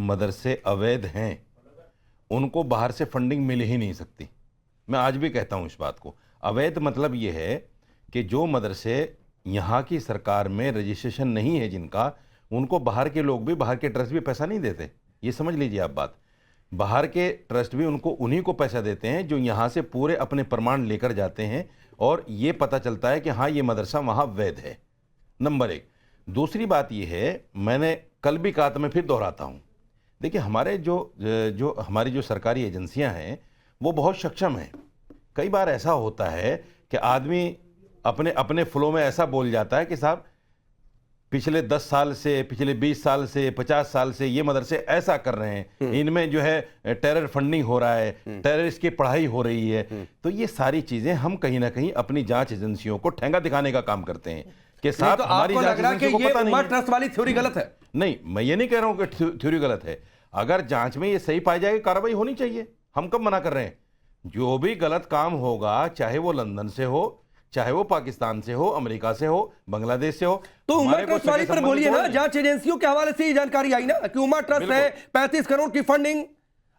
मदरसे अवैध हैं उनको बाहर से फंडिंग मिल ही नहीं सकती। मैं आज भी कहता हूँ इस बात को। अवैध मतलब ये है कि जो मदरसे यहाँ की सरकार में रजिस्ट्रेशन नहीं है जिनका, उनको बाहर के लोग भी, बाहर के ट्रस्ट भी पैसा नहीं देते। ये समझ लीजिए आप बात। बाहर के ट्रस्ट भी उनको उन्हीं को पैसा देते हैं जो यहाँ से पूरे अपने प्रमाण लेकर जाते हैं और ये पता चलता है कि हाँ ये मदरसा वहाँ वैध है। नंबर एक। दूसरी बात ये है, मैंने कल भी कहा था, मैं फिर दोहराता हूँ। देखिए हमारे हमारी जो सरकारी एजेंसियां हैं वो बहुत सक्षम हैं। कई बार ऐसा होता है कि आदमी अपने अपने फ्लो में ऐसा बोल जाता है कि साहब पिछले 10 साल से, पिछले 20 साल से, 50 साल से ये मदरसे ऐसा कर रहे हैं, इनमें जो है टेरर फंडिंग हो रहा है, टेररिस्ट की पढ़ाई हो रही है। तो ये सारी चीज़ें हम कहीं ना कहीं अपनी जांच एजेंसियों को ठेंगा दिखाने का काम करते हैं कि साहब हमारी जांच एजेंसियों को पता नहीं है। ट्रस्ट वाली थ्योरी गलत है। नहीं, मैं ये नहीं कह रहा हूं कि थ्योरी गलत है। अगर जांच में ये सही पाई जाएगी, कार्रवाई होनी चाहिए। हम कब मना कर रहे हैं? जो भी गलत काम होगा, चाहे वो लंदन से हो, चाहे वो पाकिस्तान से हो, अमेरिका से हो, बांग्लादेश से हो, तो उमर ट्रस्ट वाली पर बोलिए ना। जांच एजेंसियों के हवाले से ये जानकारी आई ना कि उमर ट्रस्ट है, 35 करोड़ की फंडिंग।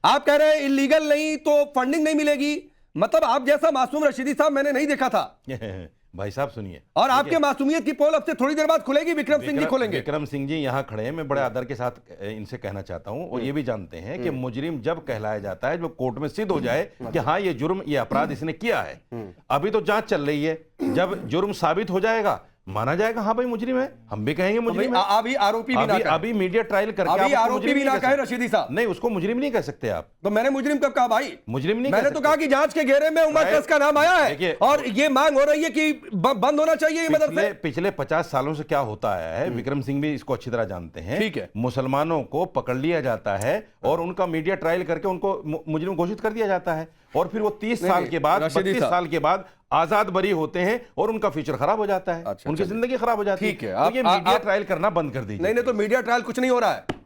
आप कह रहे हैं इलीगल नहीं तो फंडिंग नहीं मिलेगी। मतलब आप जैसा मासूम रशीदी साहब मैंने नहीं देखा था। भाई साहब सुनिए, और आपके मासूमियत की पोल अब से थोड़ी देर बाद खुलेगी। विक्रम सिंह जी खोलेंगे। विक्रम सिंह जी यहाँ खड़े हैं। मैं बड़े आदर के साथ इनसे कहना चाहता हूँ, और ये भी जानते हैं कि मुजरिम जब कहलाया जाता है, जब कोर्ट में सिद्ध हो जाए कि हाँ ये जुर्म, ये अपराध इसने किया है। अभी तो जांच चल रही है। जब जुर्म साबित हो जाएगा, माना जाएगा हाँ भाई मुजरिम है, हम भी कहेंगे मुजरिम है। अभी आरोपी भी ना कहे, अभी मीडिया ट्रायल करके अभी आरोपी भी ना कहे रशीदी साहब। नहीं, उसको मुजरिम नहीं कह सकते आप। तो मैंने मुजरिम कब कहा भाई? मुजरिम नहीं, मैंने तो कहा कि जांच के घेरे में उमर ट्रस्ट का नाम आया है और ये मांग हो रही है कि बंद होना चाहिए ये मदरसे। पिछले 50 सालों से क्या होता है, विक्रम सिंह भी इसको अच्छी तरह जानते हैं। ठीक है, मुसलमानों को पकड़ लिया जाता है और उनका मीडिया ट्रायल करके उनको मुजरिम घोषित कर दिया जाता है, और फिर वो 30 साल के बाद, 32 साल के बाद आजाद बरी होते हैं और उनका फ्यूचर खराब हो जाता है। उनकी जिंदगी खराब हो जाती है। ठीक है, तो ये मीडिया ट्रायल करना बंद कर दीजिए। नहीं तो मीडिया ट्रायल कुछ नहीं हो रहा है।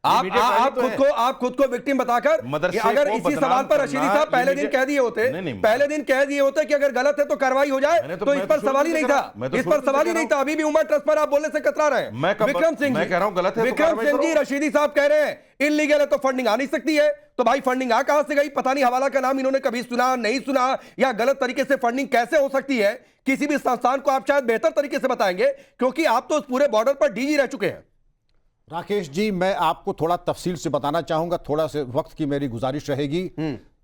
आप खुद को विक्टिम बताकर, अगर इसी सवाल पर रशीदी साहब पहले दिन कह दिए होते कि अगर गलत है तो कार्रवाई हो जाए, तो इस पर सवाल ही नहीं था। इस पर सवाल ही नहीं था। अभी भी उमर ट्रस्ट पर आप बोलने से कतरा रहे हैं। विक्रम सिंह मैं कह रहा हूं गलत है। विक्रम सिंह जी, रशीदी साहब कह रहे हैं इलीगल है तो फंडिंग आ नहीं सकती है। तो भाई फंडिंग आ कहां से गई? पता नहीं, हवाला का नाम इन्होंने कभी सुना नहीं सुना, या गलत तरीके से फंडिंग कैसे हो सकती है किसी भी संस्थान को आप शायद बेहतर तरीके से बताएंगे, क्योंकि आप तो उस पूरे बॉर्डर पर डीजी रह चुके हैं। राकेश जी, मैं आपको थोड़ा तफसील से बताना चाहूंगा, थोड़ा से वक्त की मेरी गुजारिश रहेगी।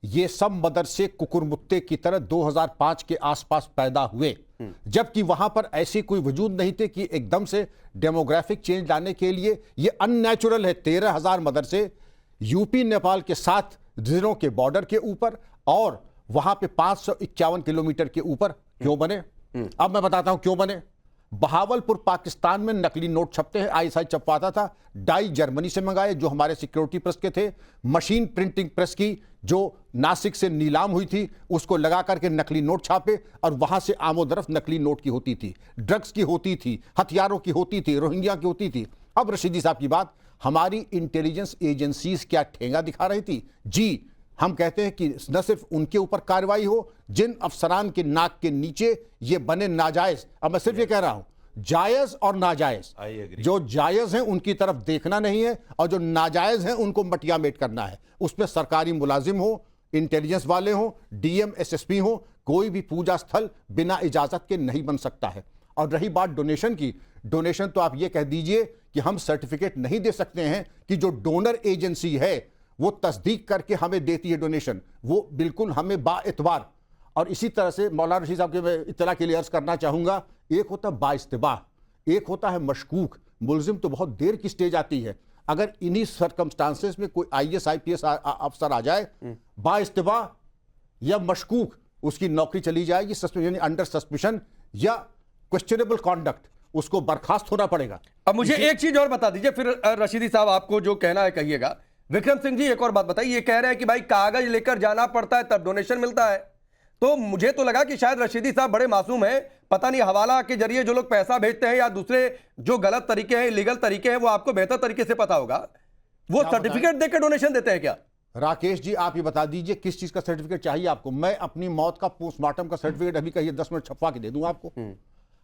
ये सब मदरसे कुकुरमुत्ते की तरह 2005 के आसपास पैदा हुए, जबकि वहां पर ऐसी कोई वजूद नहीं थे कि एकदम से डेमोग्राफिक चेंज लाने के लिए ये अननेचुरल है। 13,000 मदरसे यूपी नेपाल के 7 जिलों के बॉर्डर के ऊपर और वहां पे 551 किलोमीटर के ऊपर क्यों बने? अब मैं बताता हूं क्यों बने। बहावलपुर पाकिस्तान में नकली नोट छपते हैं, आईएसआई छपवाता था। डाई जर्मनी से मंगाए जो हमारे सिक्योरिटी प्रेस के थे। मशीन प्रिंटिंग प्रेस की जो नासिक से नीलाम हुई थी उसको लगा करके नकली नोट छापे और वहां से आमोदरफ नकली नोट की होती थी, ड्रग्स की होती थी, हथियारों की होती थी, रोहिंग्या की होती थी। अब रशीदी साहब की बात, हमारी इंटेलिजेंस एजेंसीज क्या ठेंगा दिखा रही थी? जी, हम कहते हैं कि न सिर्फ उनके ऊपर कार्रवाई हो जिन अफसरान के नाक के नीचे ये बने नाजायज। अब मैं सिर्फ ये कह रहा हूं, जायज और नाजायज, जो जायज हैं उनकी तरफ देखना नहीं है और जो नाजायज हैं उनको मटिया मेट करना है। उसमें सरकारी मुलाजिम हो, इंटेलिजेंस वाले हो, डीएम एसएसपी हो, कोई भी पूजा स्थल बिना इजाजत के नहीं बन सकता है। और रही बात डोनेशन की, डोनेशन तो आप ये कह दीजिए कि हम सर्टिफिकेट नहीं दे सकते हैं कि जो डोनर एजेंसी है वो तस्दीक करके हमें देती है डोनेशन, वो बिल्कुल हमें बाएतबार। और इसी तरह से मौलाना रशीद साहब के मैं इत्तला के लिए अर्ज करना चाहूंगा, एक होता है बाइस्तिबा, एक होता है मशकूक। मुलजिम तो बहुत देर की स्टेज आती है। अगर इन्हीं सर्कमस्टांसेस में कोई आईएएस आईपीएस अफसर आ जाए, बाइस्तिबा या मशकूक, उसकी नौकरी चली जाएगी, सस्पेंशन अंडर सस्पेशन या क्वेश्चनेबल कॉन्डक्ट, उसको बर्खास्त होना पड़ेगा। अब मुझे एक चीज और बता दीजिए, फिर रशीदी साहब आपको जो कहना है कहिएगा। विक्रम सिंह जी, एक और बात बताइए, ये कह रहे हैं कि भाई कागज लेकर जाना पड़ता है तब डोनेशन मिलता है। तो मुझे तो लगा कि शायद रशीदी साहब बड़े मासूम हैं, पता नहीं हवाला के जरिए जो लोग पैसा भेजते हैं या दूसरे जो गलत तरीके हैं, इलीगल तरीके हैं, वो आपको बेहतर तरीके से पता होगा। वो सर्टिफिकेट देकर डोनेशन देते हैं क्या? राकेश जी, आप ये बता दीजिए किस चीज का सर्टिफिकेट चाहिए आपको? मैं अपनी मौत का पोस्टमार्टम का सर्टिफिकेट अभी कहिए 10 मिनट छपवा के दे दूं आपको।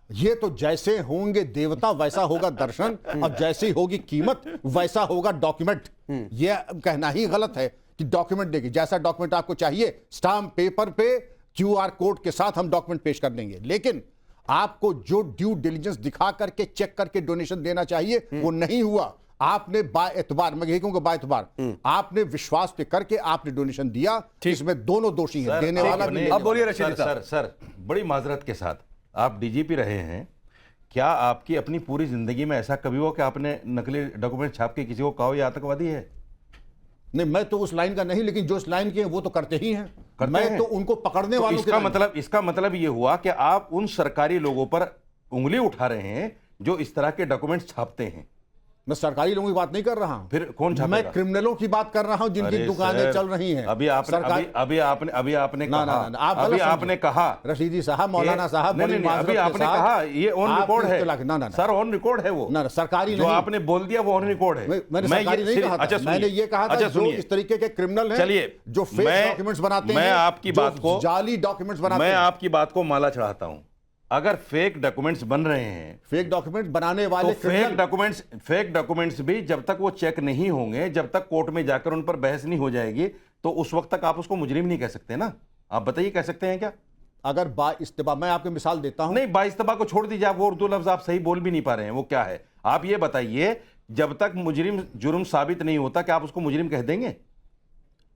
ये तो जैसे होंगे देवता वैसा होगा दर्शन, और जैसी होगी कीमत वैसा होगा डॉक्यूमेंट। ये कहना ही गलत है कि डॉक्यूमेंट देगी, जैसा डॉक्यूमेंट आपको चाहिए स्टाम्प पेपर पे QR कोड के साथ हम डॉक्यूमेंट पेश कर देंगे, लेकिन आपको जो ड्यू डिलिजेंस दिखा करके चेक करके डोनेशन देना चाहिए वो नहीं हुआ। आपने बाएतबार, मैं यही कहूंगा बाएतबार, आपने विश्वास पे करके आपने डोनेशन दिया, इसमें दोनों दोषी हैं, देने वाला भी। अब बोलिए रशीद साहब। सर बड़ी माजरत के साथ, आप DGP रहे हैं, क्या आपकी अपनी पूरी जिंदगी में ऐसा कभी हुआ कि आपने नकली डॉक्यूमेंट छाप के किसी को कहा ये आतंकवादी है? नहीं, मैं तो उस लाइन का नहीं, लेकिन जो इस लाइन के हैं वो तो करते ही हैं। मैं हैं। तो उनको पकड़ने वालों इसका मतलब ये हुआ कि आप उन सरकारी लोगों पर उंगली उठा रहे हैं जो इस तरह के डॉक्यूमेंट छापते हैं। मैं सरकारी लोगों की बात नहीं कर रहा हूं, फिर कौन छापेगा? मैं क्रिमिनलों की बात कर रहा हूं जिनकी दुकानें चल रही हैं। अभी आपने कहा रशीदी साहब, मौलाना साहब, अभी आपने कहा ये ऑन रिकॉर्ड है। सर ऑन रिकॉर्ड है वो, ना सरकारी जो आपने बोल दिया वो ऑन रिकॉर्ड है। मैंने सरकारी नहीं कहा था, मैंने ये कहा था जो इस तरीके के क्रिमिनल हैं, चलिए जो फेक डॉक्यूमेंट्स बनाते हैं, मैं आपकी बात को जाली डॉक्यूमेंट्स बनाते हैं, मैं आपकी बात को माला चढ़ाता हूं। अगर फेक डॉक्यूमेंट्स बन रहे हैं, फेक डॉक्यूमेंट बनाने वाले तो फेक डॉक्यूमेंट्स भी जब तक वो चेक नहीं होंगे, जब तक कोर्ट में जाकर उन पर बहस नहीं हो जाएगी, तो उस वक्त तक आप उसको मुजरिम नहीं कह सकते ना। आप बताइए कह सकते हैं क्या? अगर बाइस्तबा, मैं आपको मिसाल देता हूं। नहीं, बाइस्तबा को छोड़ दीजिए, आप वो उर्दू लफ्ज आप सही बोल भी नहीं पा रहे हैं, वो क्या है? आप ये बताइए, जब तक मुजरिम जुर्म साबित नहीं होता क्या आप उसको मुजरिम कह देंगे?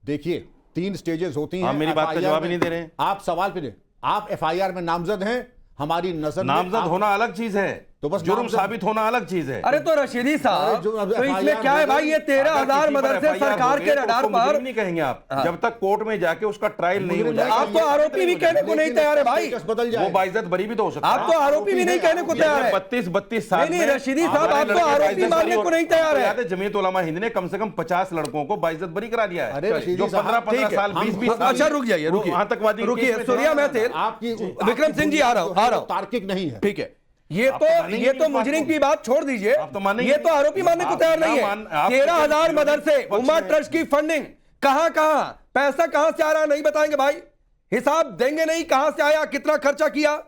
देखिए 3 स्टेजेस होती हैं। आप मेरी बात का जवाब ही नहीं दे रहे हैं। आप सवाल पे, आप FIR में नामजद हैं, हमारी नजर नामजद होना अलग चीज है, तो बस जुर्म साबित होना अलग चीज है। अरे तो रशीदी साहब, तो इसमें क्या है भाई? ये 13,000 मदरसे सरकार के रडार पर नहीं कहेंगे आप, जब तक कोर्ट में जाके उसका ट्रायल नहीं हो जाएगा। आप तो आरोपी भी कहने को नहीं तैयार है भाई। बदल जाए, वो बाइज्जत बरी भी तो हो सकता है। आप तो आरोपी भी नहीं कहने को तैयार है। 32 साल नहीं रशीदी साहब, आप तो आरोपी मानने को नहीं तैयार है। जमीयत उलमा हिंद ने कम से कम 50 लड़कों को बाइज्जत बरी करा दिया है, अरे जो 15 साल 20 साल। अच्छा रुक जाइए, रुकिए, आतंकवादी रुकिए, सूर्या महथिल, आपकी विक्रम सिंह जी आ रहा हूं। तार्किक नहीं है, ठीक है, ये तो मुजरिम की बात छोड़ दीजिए, ये तो आरोपी मानने को तैयार नहीं है। 13,000 मदरसे, उम्मा ट्रस्ट की फंडिंग कहां, पैसा कहां से आ रहा नहीं बताएंगे भाई, हिसाब देंगे नहीं, कहां से आया, कितना खर्चा किया,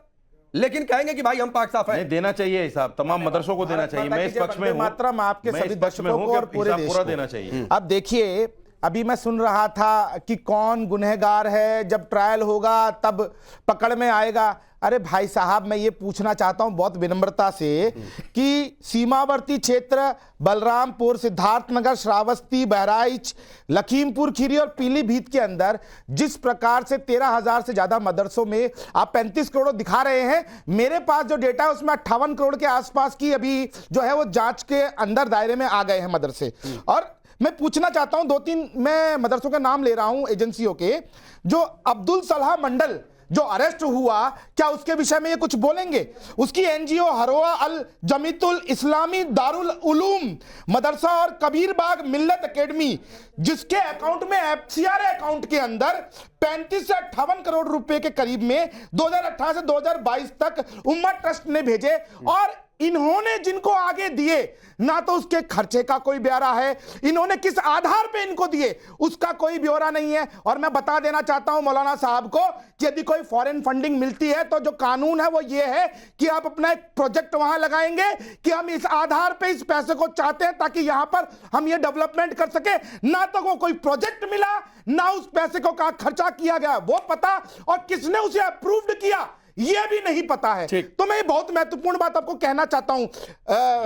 लेकिन कहेंगे कि भाई हम पाक साफ है। देना चाहिए हिसाब, तमाम मदरसों को देना चाहिए। मैं इस पक्ष में हूं, मात्रा में आपके सभी दर्शकों को और पूरे देश पूरा को देना चाहिए। अब देखिए, अभी मैं सुन रहा था कि कौन गुनहगार है, जब ट्रायल होगा तब पकड़ में आएगा। अरे भाई साहब, मैं ये पूछना चाहता हूं बहुत विनम्रता से कि सीमावर्ती क्षेत्र बलरामपुर, सिद्धार्थनगर, श्रावस्ती, बहराइच, लखीमपुर खीरी और पीलीभीत के अंदर जिस प्रकार से 13,000 से ज्यादा मदरसों में आप 35 करोड़ दिखा रहे हैं, मेरे पास जो डेटा है उसमें 58 करोड़ के आसपास की अभी जो है वो जांच के अंदर दायरे में आ गए हैं मदरसे। और मैं पूछना चाहता हूं 2-3 मैं मदरसों का नाम ले रहा हूं एजेंसियों के, जो अब्दुल सलाह मंडल जो अरेस्ट हुआ, क्या उसके विषय में ये कुछ बोलेंगे? उसकी NGO हरोआ अल जमीतुल इस्लामी दारुल उलूम मदरसा और कबीर बाग मिल्लत एकेडमी, जिसके अकाउंट में FCR अकाउंट के अंदर 35 से 58 करोड़ रुपए के करीब में 2018 से 2022 तक उम्मा ट्रस्ट ने भेजे, और इन्होंने जिनको आगे दिए ना तो उसके खर्चे का कोई ब्यौरा है, इन्होंने किस आधार पे इनको दिए उसका कोई ब्यौरा नहीं है। और मैं बता देना चाहता हूं मौलाना साहब को कि यदि कोई फॉरेन फंडिंग मिलती है तो जो कानून है वो ये है कि आप अपना एक प्रोजेक्ट वहां लगाएंगे कि हम इस आधार पे इस पैसे को चाहते हैं ताकि यहां पर हम ये डेवलपमेंट कर सके। ना तो वो कोई प्रोजेक्ट मिला, ना उस पैसे को कहां खर्चा किया गया वो पता, और किसने उसे अप्रूव्ड किया ये भी नहीं पता है। तो मैं बहुत महत्वपूर्ण बात आपको कहना चाहता हूं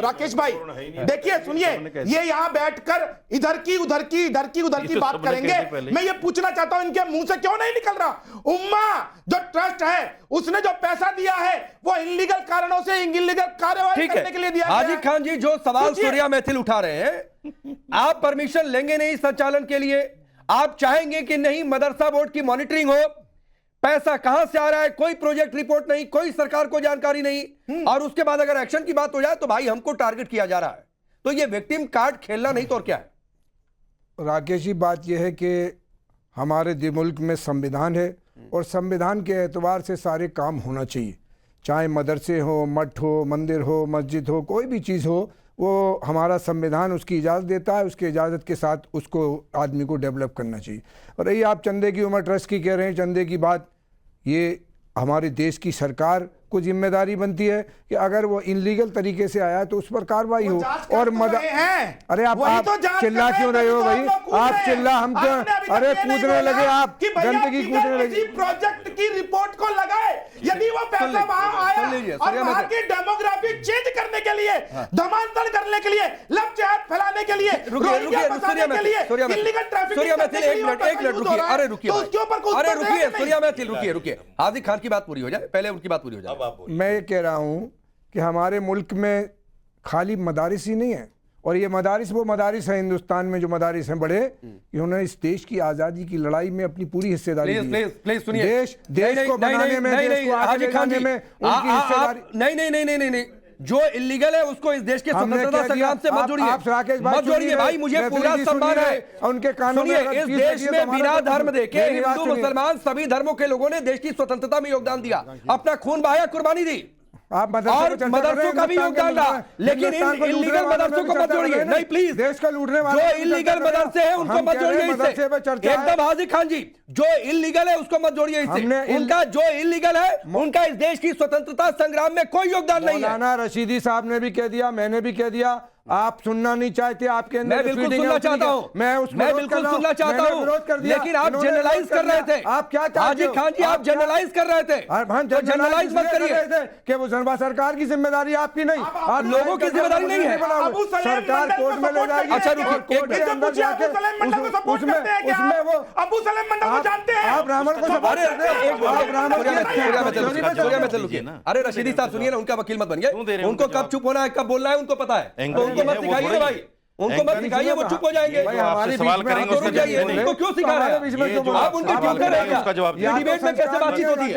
राकेश भाई, देखिए सुनिए, ये यहां बैठकर इधर की उधर की बात करेंगे। मैं ये पूछना चाहता हूं इनके मुंह से क्यों नहीं निकल रहा, उम्मा जो ट्रस्ट है उसने जो पैसा दिया है वो इलीगल कारणों से इलीगल कार्यवाही करने के लिए दिया। हाजी खान जी, जो सवाल सूर्या महथिल उठा रहे हैं, आप परमिशन लेंगे नहीं संचालन के लिए? आप चाहेंगे कि नहीं मदरसा बोर्ड की मॉनिटरिंग हो, पैसा कहां से आ रहा है, कोई प्रोजेक्ट रिपोर्ट नहीं, कोई सरकार को जानकारी नहीं, और उसके बाद अगर एक्शन की बात हो जाए तो भाई हमको टारगेट किया जा रहा है, तो ये विक्टिम कार्ड खेलना नहीं तो और क्या है? राकेश जी, बात यह है कि हमारे मुल्क में संविधान है और संविधान के एतबार से सारे काम होना चाहिए, चाहे मदरसे हो, मठ हो, मंदिर हो, मस्जिद हो, कोई भी चीज़ हो, वो हमारा संविधान उसकी इजाज़त देता है, उसकी इजाज़त के साथ उसको आदमी को डेवलप करना चाहिए। और रही आप चंदे की उम्र ट्रस्ट की कह रहे हैं, चंदे की बात, ये हमारे देश की सरकार आपको जिम्मेदारी बनती है कि अगर वो इनलीगल तरीके से आया तो उस पर कार्रवाई हो। जांच कर और तो रहे हैं। अरे आप वही तो जांच चिल्ला कर क्यों रहे रहे हैं, हो तभी तो भाई? आप लोग कूद आप रहे हैं। चिल्ला, हम आपने अभी तक अरे ये नहीं कूदने बोला लगे आप, कि भैया गंदगी किसी कूदने लगे। प्रोजेक्ट की रिपोर्ट को लगाए, यदि वो पैसा वहां सुन लीजिए, आया और सूर्या वहां मित्र। की डेमोग्राफी चेंज करने के लिए, धर्मांतरण करने के लिए, लव जिहाद फैलाने के लिए, रुकिए रोहिंग्या बसाने के लिए, इल्लीगल ट्रैफिकिंग सूर्या करने मैथिल के एक लिए मिनट वो पैसा यूज हो रहा है, अरे रुकिए तो उसके ऊपर कुछ अरे कर रहे हैं रुकिए कि नहीं? सूर्या मैथिल रुकिए हार्दिक खान की बात पूरी हो जाए, पहले उनकी बात पूरी हो जाए। मैं ये कह रहा हूं कि हमारे मुल्क में खाली मदारिस ही नहीं है, और ये मदारिस वो मदारिस हैं हिंदुस्तान में जो मदारिस हैं बड़े, इन्होंने इस देश की आज़ादी की लड़ाई में अपनी पूरी हिस्सेदारी दी है। प्लीज सुनिए। देश को बनाने में, देश को आगे ले जाने में उनकी हिस्सेदारी। नहीं, जो इलीगल है उसको इस देश के हमने स्वतंत्रता कह दिया, संग्राम से मत जोड़िए, आप राकेश भाई मत जोड़िए सुनिए, भाई, मुझे मैथिली पूरा जी सम्मान सुनिए, है। उनके कानों में सुनिए, अगर इस चीज देश लगी है में तो बिना हमारा धर्म देखे मेरी बात हिंदू सुनिए। मुसलमान सभी धर्मों के लोगों ने देश की स्वतंत्रता में योगदान दिया, अपना खून बहाया, कुर्बानी दी, आप और मदरसों का भी योगदान रहा, लेकिन इन इलीगल मदरसों को मत जोड़िए, नहीं प्लीज, देश का लूटने वाले जो इलीगल मदरसे हैं उनको मत जोड़िए इससे, एकदम हाजिर खान जी, जो इलीगल है उसको मत जोड़िए इससे, उनका जो इलीगल है उनका इस देश की स्वतंत्रता संग्राम में कोई योगदान नहीं है। मौलाना रशीदी साहब ने भी कह दिया, मैंने भी कह दिया, आप सुनना नहीं चाहते, आपके अंदर मैं बिल्कुल फीडिंग सुनना है, चाहता हूं, मैं बिल्कुल सुनना चाहता हूं, लेकिन आप जनरलाइज कर रहे थे, आप क्या हाजी खान जी, आप जनरलाइज कर रहे थे, हम तो जनरलाइज मत करिए कि वो सरकार की जिम्मेदारी आपकी नहीं, आप लोगों की जिम्मेदारी नहीं है। अबू सलेम सरकार मंडल कोर्ट को में ले सपोर्ट जाएगी, अच्छा, करते हैं। रुकिए, कोर्ट के इनसे अंदर पूछिए, जाके अबू सलेम मंडल को सपोर्ट करते हैं क्या उसमें आप? वो अबू सलेम मंडल को जानते हैं? आप ब्राह्मण को सपोर्ट अरे करते हैं, आप ब्राह्मण सूर्या मैथिल रुकिए, अरे रशीदी साहब सुनिए ना, उनका वकील मत बनिए, उनको कब चुप होना है कब बोलना है उनको पता है, एंकर तो उनको ये मत है, वो सिखाइए थोड़ी- भाई, उनको मत सिखाइए, वो चुप हो जाएंगे। भाई, जो आपसे हमारे सवाल बीच में करेंगे आप उसका तो जवाब रुकिए, नहीं। उनको क्यों सिखा रहे हमारे हैं? बीच में ये क्यों जो बोला? आप उनके आप क्यों करेंगे करेंगे? उसका जवाब ये डिबेट में कैसे बातचीत होती है?